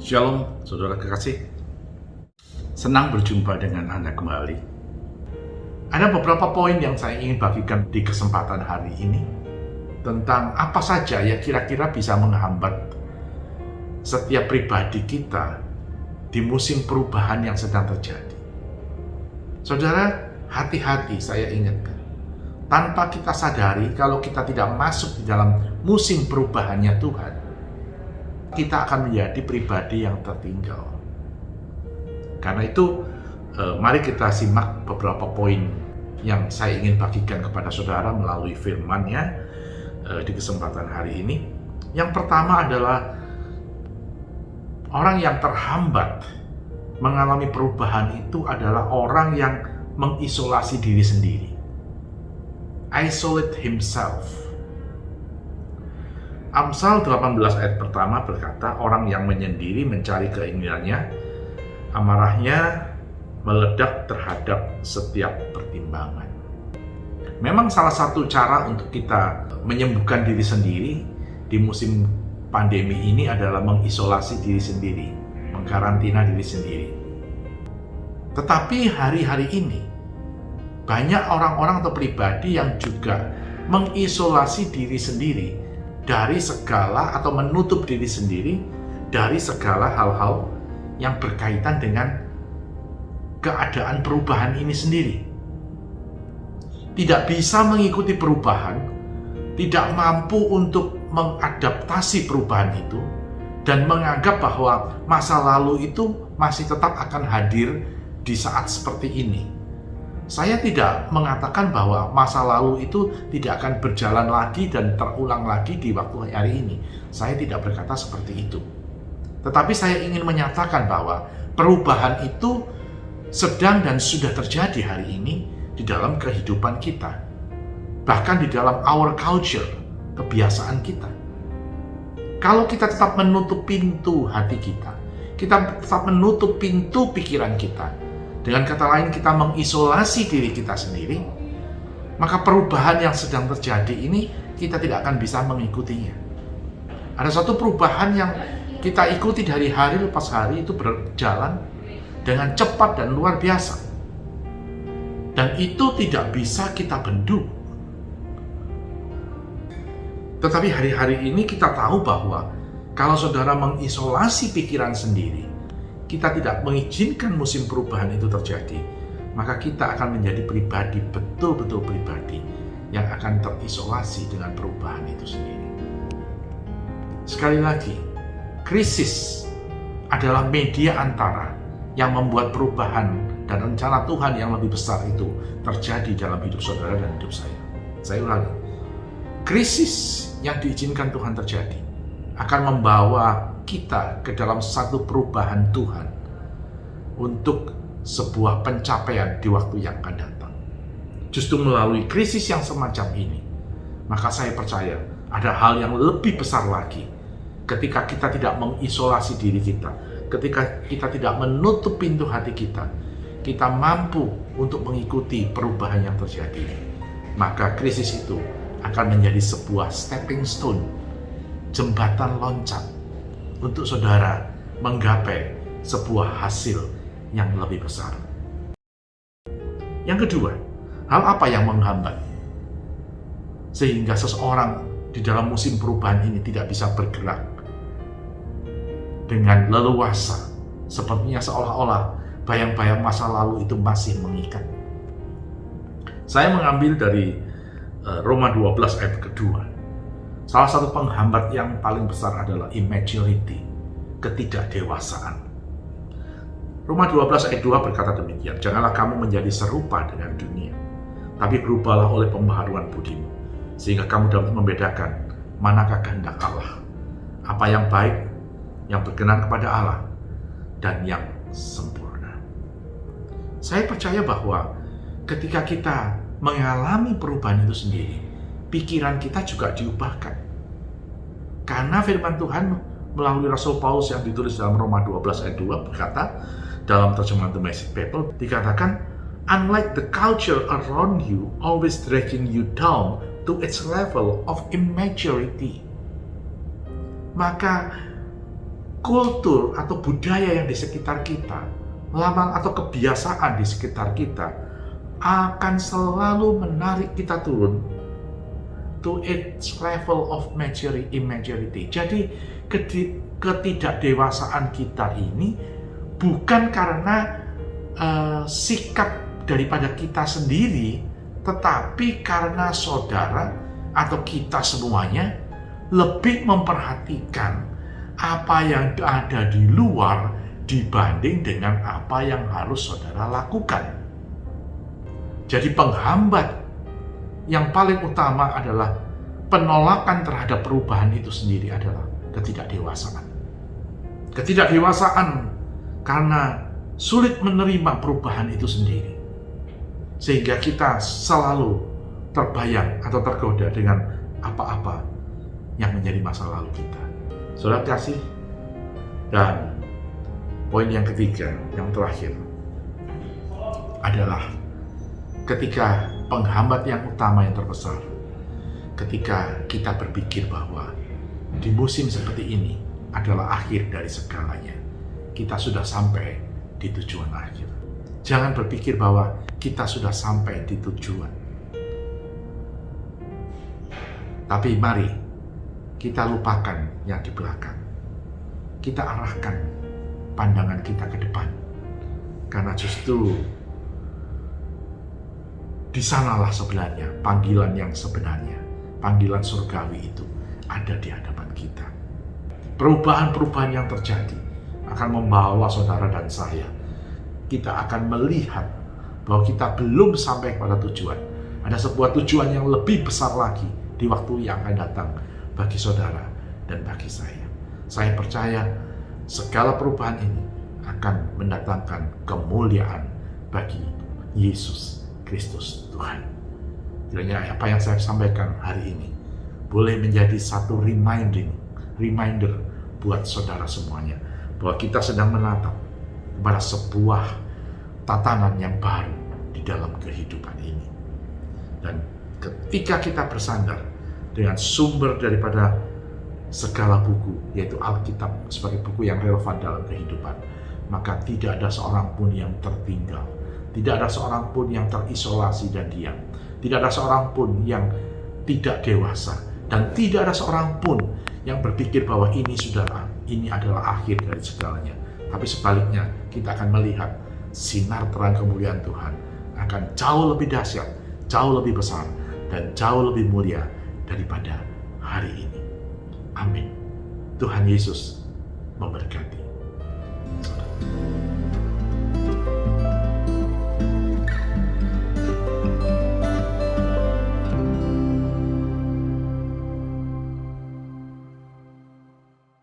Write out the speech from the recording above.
Shalom, saudara kekasih. Senang berjumpa dengan Anda kembali. Ada beberapa poin yang saya ingin bagikan di kesempatan hari ini tentang apa saja yang kira-kira bisa menghambat setiap pribadi kita di musim perubahan yang sedang terjadi. Saudara, hati-hati, saya ingatkan. Tanpa kita sadari, kalau kita tidak masuk di dalam musim perubahannya Tuhan, kita akan menjadi pribadi yang tertinggal. Karena itu, mari kita simak beberapa poin yang saya ingin bagikan kepada saudara melalui firman-Nya di kesempatan hari ini. Yang pertama adalah orang yang terhambat mengalami perubahan itu adalah orang yang mengisolasi diri sendiri. Isolate himself. Amsal 18 ayat pertama berkata, orang yang menyendiri mencari keinginannya, amarahnya meledak terhadap setiap pertimbangan. Memang salah satu cara untuk kita menyembuhkan diri sendiri di musim pandemi ini adalah mengisolasi diri sendiri, mengkarantina diri sendiri. Tetapi hari-hari ini, banyak orang-orang atau pribadi yang juga mengisolasi diri sendiri dari segala atau menutup diri sendiri dari segala hal-hal yang berkaitan dengan keadaan perubahan ini sendiri. Tidak bisa mengikuti perubahan, tidak mampu untuk mengadaptasi perubahan itu, dan menganggap bahwa masa lalu itu masih tetap akan hadir di saat seperti ini. Saya tidak mengatakan bahwa masa lalu itu tidak akan berjalan lagi dan terulang lagi di waktu hari ini. Saya tidak berkata seperti itu. Tetapi saya ingin menyatakan bahwa perubahan itu sedang dan sudah terjadi hari ini di dalam kehidupan kita. Bahkan di dalam our culture, kebiasaan kita. Kalau kita tetap menutup pintu hati kita tetap menutup pintu pikiran kita, dengan kata lain, kita mengisolasi diri kita sendiri, maka perubahan yang sedang terjadi ini kita tidak akan bisa mengikutinya. Ada satu perubahan yang kita ikuti dari hari lepas hari itu berjalan dengan cepat dan luar biasa. Dan itu tidak bisa kita bendung. Tetapi hari-hari ini kita tahu bahwa kalau saudara mengisolasi pikiran sendiri, kita tidak mengizinkan musim perubahan itu terjadi, maka kita akan menjadi pribadi, betul-betul pribadi yang akan terisolasi dengan perubahan itu sendiri. Sekali lagi, krisis adalah media antara yang membuat perubahan dan rencana Tuhan yang lebih besar itu terjadi dalam hidup saudara dan hidup saya. Saya ulangi, krisis yang diizinkan Tuhan terjadi akan membawa kita ke dalam satu perubahan Tuhan untuk sebuah pencapaian di waktu yang akan datang. Justru melalui krisis yang semacam ini, maka saya percaya ada hal yang lebih besar lagi ketika kita tidak mengisolasi diri kita, ketika kita tidak menutup pintu hati kita mampu untuk mengikuti perubahan yang terjadi. Maka krisis itu akan menjadi sebuah stepping stone, jembatan loncat untuk saudara menggapai sebuah hasil yang lebih besar. Yang kedua, hal apa yang menghambat sehingga seseorang di dalam musim perubahan ini tidak bisa bergerak dengan leluasa, sepertinya seolah-olah bayang-bayang masa lalu itu masih mengikat? Saya mengambil dari Roma 12 ayat kedua. Salah satu penghambat yang paling besar adalah immaturity, ketidakdewasaan. Roma 12 ayat 2 berkata demikian, janganlah kamu menjadi serupa dengan dunia, tapi berubahlah oleh pembaharuan budimu, sehingga kamu dapat membedakan manakah kehendak Allah, apa yang baik, yang berkenan kepada Allah, dan yang sempurna. Saya percaya bahwa ketika kita mengalami perubahan itu sendiri, pikiran kita juga diubahkan. Karena firman Tuhan melalui Rasul Paulus yang ditulis dalam Roma 12 ayat 2 berkata, dalam terjemahan The Message Bible dikatakan, unlike the culture around you always dragging you down to its level of immaturity. Maka kultur atau budaya yang di sekitar kita, lama atau kebiasaan di sekitar kita akan selalu menarik kita turun to its level of immaturity. Jadi ketidakdewasaan kita ini bukan karena sikap daripada kita sendiri, tetapi karena saudara atau kita semuanya lebih memperhatikan apa yang ada di luar dibanding dengan apa yang harus saudara lakukan. Jadi penghambat yang paling utama adalah penolakan terhadap perubahan itu sendiri adalah ketidakdewasaan. Ketidakdewasaan karena sulit menerima perubahan itu sendiri. Sehingga kita selalu terbayang atau tergoda dengan apa-apa yang menjadi masa lalu kita. Saudara kasih, dan poin yang ketiga, yang terakhir adalah ketika penghambat yang utama yang terbesar, ketika kita berpikir bahwa di musim seperti ini adalah akhir dari segalanya, kita sudah sampai di tujuan akhir. Jangan berpikir bahwa kita sudah sampai di tujuan. Tapi mari kita lupakan yang di belakang. Kita arahkan pandangan kita ke depan. Karena justru di sanalah sebenarnya panggilan yang sebenarnya, panggilan surgawi itu ada di hadapan kita. Perubahan-perubahan yang terjadi akan membawa saudara dan saya. Kita akan melihat bahwa kita belum sampai pada tujuan. Ada sebuah tujuan yang lebih besar lagi di waktu yang akan datang bagi saudara dan bagi saya. Saya percaya segala perubahan ini akan mendatangkan kemuliaan bagi Yesus Kristus Tuhan. Kiranya apa yang saya sampaikan hari ini boleh menjadi satu reminder buat saudara semuanya bahwa kita sedang menatap kepada sebuah tatanan yang baru di dalam kehidupan ini. Dan ketika kita bersandar dengan sumber daripada segala buku, yaitu Alkitab sebagai buku yang relevan dalam kehidupan, maka tidak ada seorang pun yang tertinggal, tidak ada seorang pun yang terisolasi dan diam, tidak ada seorang pun yang tidak dewasa, dan tidak ada seorang pun yang berpikir bahwa ini adalah akhir dari segalanya. Tapi sebaliknya, kita akan melihat sinar terang kemuliaan Tuhan akan jauh lebih dahsyat, jauh lebih besar, dan jauh lebih mulia daripada hari ini. Amin. Tuhan Yesus memberkati.